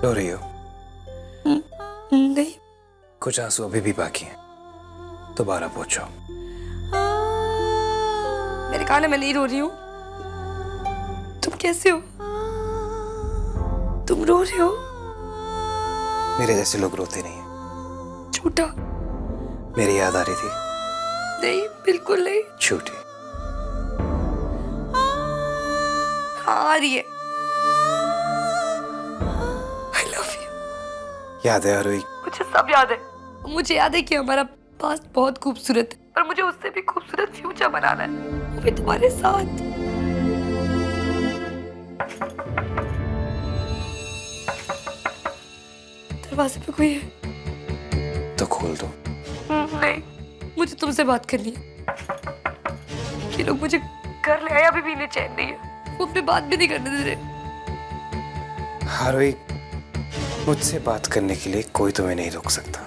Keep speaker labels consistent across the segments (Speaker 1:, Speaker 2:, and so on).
Speaker 1: रो रही हो?
Speaker 2: नहीं।
Speaker 1: कुछ आंसू अभी भी बाकी हैं, दोबारा पूछो।
Speaker 2: मैंने कहा ना मैं नहीं रो रही हूँ। तुम कैसे हो? तुम रो रहे हो?
Speaker 1: मेरे जैसे लोग रोते नहीं हैं।
Speaker 2: झूठा।
Speaker 1: मेरी याद आ रही थी?
Speaker 2: नहीं, बिल्कुल नहीं।
Speaker 1: झूठी।
Speaker 2: हाँ, आ रही है। I love you।
Speaker 1: याद है आरोही?
Speaker 2: मुझे सब याद है। मुझे याद है कि हमारा पास्ट बहुत खूबसूरत है, पर मुझे उससे भी खूबसूरत फ्यूचर बनाना है, वो भी तुम्हारे साथ। दरवाजे पे कोई है?
Speaker 1: तो खोल दो।
Speaker 2: नहीं, मुझे तुमसे बात करनी है। ये लोग मुझे घर ले आए, अभी भी इन्हें चैन नहीं है। वो अपने बात भी नहीं करने दे रहे।
Speaker 1: आरोही, मुझसे बात करने के लिए कोई तुम्हें नहीं रोक सकता।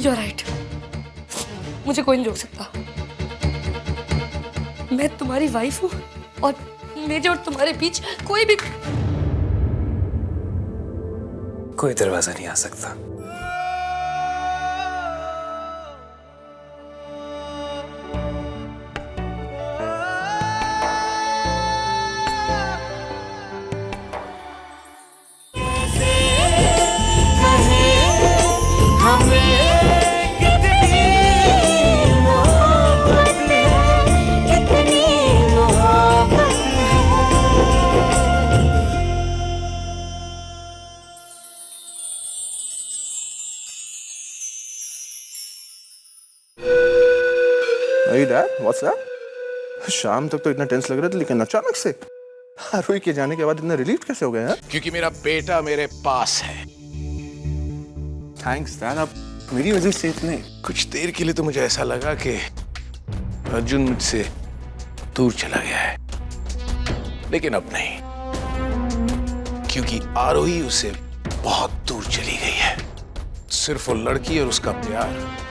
Speaker 2: You're right। मुझे कोई नहीं रोक सकता। मैं तुम्हारी वाइफ हूँ और मेरे और तुम्हारे बीच
Speaker 1: कोई दरवाजा नहीं आ सकता।
Speaker 3: Hey Dad, what's that? शाम तक तो इतना टेंस लग रहा था, लेकिन अचानक से आरोही के जाने के बाद इतना रिलीफ कैसे हो गया है?
Speaker 4: क्योंकि मेरा बेटा मेरे पास है।
Speaker 3: थैंक्स Dad, आप मेरी वजह से इतने।
Speaker 4: कुछ देर के लिए तो मुझे ऐसा लगा कि अर्जुन मुझसे दूर चला गया है, लेकिन अब नहीं, क्योंकि आरोही उसे बहुत दूर चली गई है। सिर्फ वो लड़की और उसका प्यार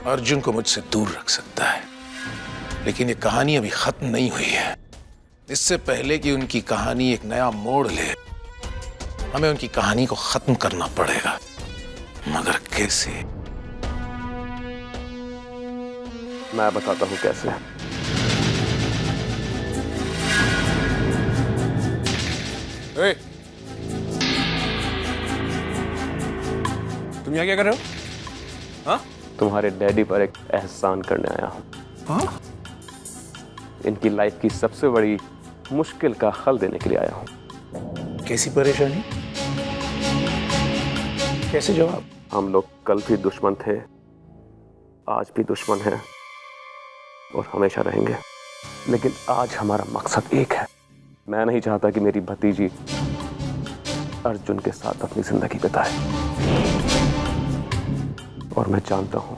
Speaker 4: अर्जुन को मुझसे दूर रख सकता है। लेकिन ये कहानी अभी खत्म नहीं हुई है। इससे पहले कि उनकी कहानी एक नया मोड़ ले, हमें उनकी कहानी को खत्म करना पड़ेगा। मगर कैसे?
Speaker 3: मैं बताता हूँ कैसे।
Speaker 4: ए,
Speaker 3: तुम यहाँ क्या कर रहे हो? हाँ?
Speaker 5: तुम्हारे डैडी पर एक एहसान करने आया हूँ।
Speaker 3: हाँ?
Speaker 5: इनकी लाइफ की सबसे बड़ी मुश्किल का हल देने के लिए आया हूँ।
Speaker 4: कैसी परेशानी? कैसे जवाब?
Speaker 5: हम लोग कल भी दुश्मन थे, आज भी दुश्मन हैं और हमेशा रहेंगे। लेकिन आज हमारा मकसद एक है। मैं नहीं चाहता कि मेरी भतीजी अर्जुन के साथ अपनी जिंदगी बिताए, और मैं जानता हूं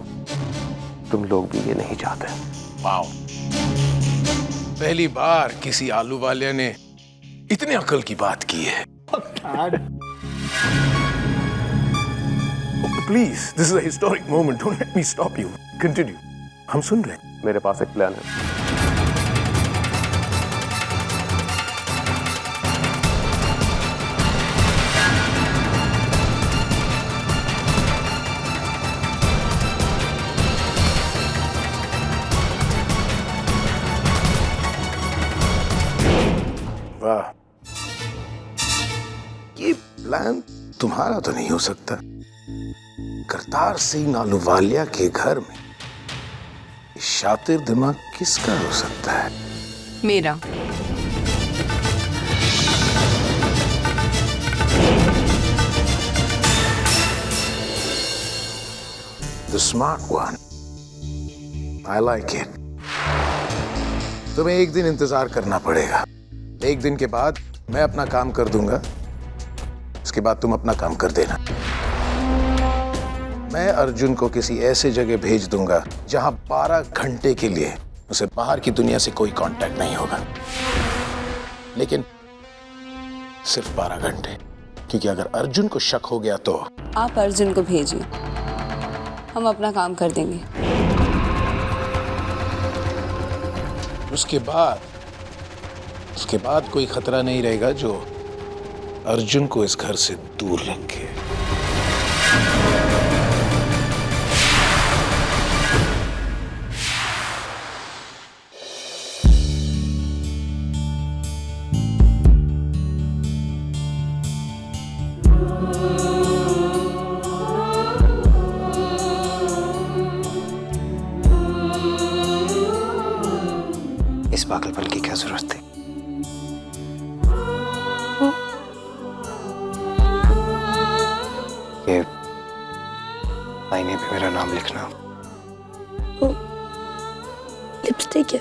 Speaker 5: तुम लोग भी ये नहीं चाहते।
Speaker 4: वाओ, पहली बार किसी आलू वाले ने इतने अकल की बात की है।
Speaker 3: Please, this is a historic moment, don't let me stop you. Continue, हम सुन रहे हैं।
Speaker 5: मेरे पास एक प्लान है।
Speaker 4: वाह, ये प्लान तुम्हारा तो नहीं हो सकता। करतार सिंह आलूवालिया के घर में शातिर दिमाग किसका हो सकता है?
Speaker 6: मेरा।
Speaker 4: The smart one. I like it. तुम्हें एक दिन इंतजार करना पड़ेगा। एक दिन के बाद मैं अपना काम कर दूंगा, उसके बाद तुम अपना काम कर देना। मैं अर्जुन को किसी ऐसे जगह भेज दूंगा जहां 12 घंटे के लिए उसे बाहर की दुनिया से कोई कांटेक्ट नहीं होगा। लेकिन सिर्फ 12 घंटे, क्योंकि अगर अर्जुन को शक हो गया तो।
Speaker 6: आप अर्जुन को भेजिए, हम अपना काम कर देंगे।
Speaker 4: उसके बाद उसके बाद कोई खतरा नहीं रहेगा जो अर्जुन को इस घर से दूर रखे।
Speaker 1: इस पागलपन की क्या जरूरत थी? ये आईने पे मेरा नाम लिखना।
Speaker 2: लिपस्टिक है,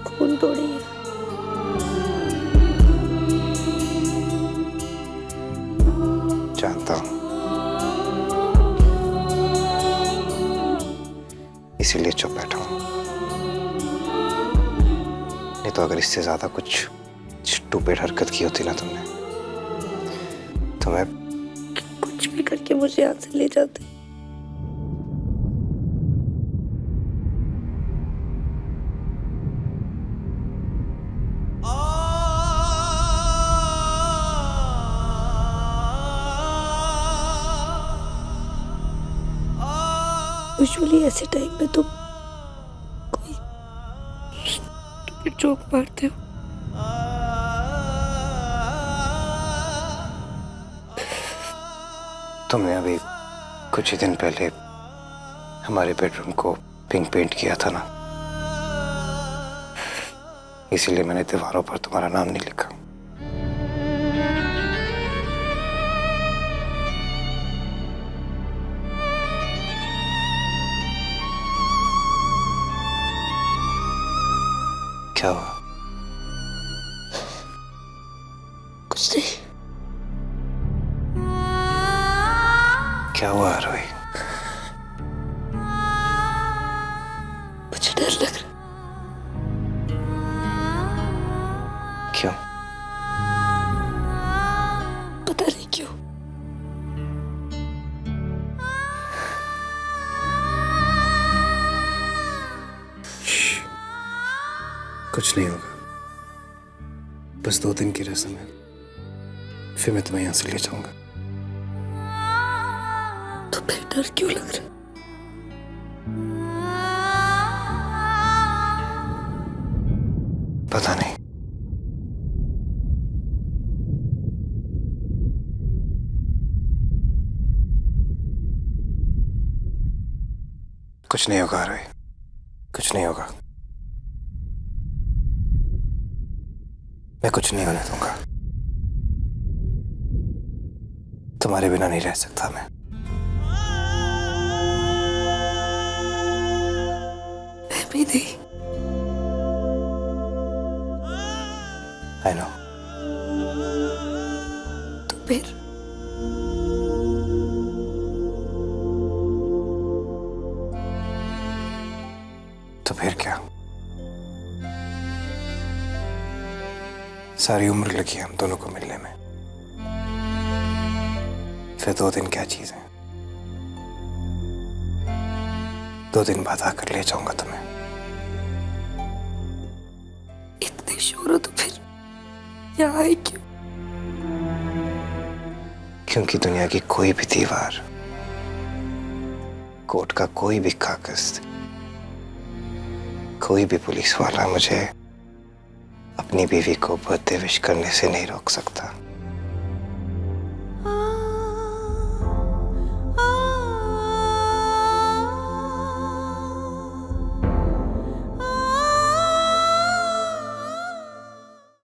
Speaker 2: खून थोड़ी है।
Speaker 1: जानता हूं, इसीलिए चुप बैठा हूं। नहीं तो अगर इससे ज्यादा कुछ स्टूपिड हरकत की होती ना तुमने, तो मैं
Speaker 2: कुछ भी करके मुझे यहाँ से ले जाते। यूजुअली ऐसे टाइम में तुम कोई स्टूपिड जोक मारते हो।
Speaker 1: तुमने अभी कुछ ही दिन पहले हमारे बेडरूम को पिंक पेंट किया था ना, इसीलिए मैंने दीवारों पर तुम्हारा नाम नहीं लिखा। क्या हुआ?
Speaker 2: कुछ नहीं।
Speaker 1: क्या हुआ आरोही?
Speaker 2: मुझे डर लग रहा।
Speaker 1: क्यों?
Speaker 2: पता नहीं क्यों।
Speaker 1: कुछ नहीं होगा, बस 2 दिन की रस्म है, फिर मैं तुम्हें यहां से ले जाऊंगा।
Speaker 2: तो फिर डर क्यों लग रहा?
Speaker 1: पता नहीं। कुछ नहीं होगा आरोही, कुछ नहीं होगा। मैं कुछ नहीं होने दूंगा। तुम्हारे बिना नहीं रह सकता मैं।
Speaker 2: भी नहीं।
Speaker 1: I know।
Speaker 2: तो फिर
Speaker 1: क्या? सारी उम्र लगी हम दोनों को मिलने में, फिर 2 दिन क्या चीज है? 2 दिन बाद आकर ले जाऊंगा तुम्हें।
Speaker 2: इतने शोर हो तो फिर यहाँ आए क्यों?
Speaker 1: क्योंकि दुनिया की कोई भी दीवार, कोर्ट का कोई भी कागज, कोई भी पुलिस वाला मुझे अपनी बीवी को बर्थडे विश करने से नहीं रोक सकता।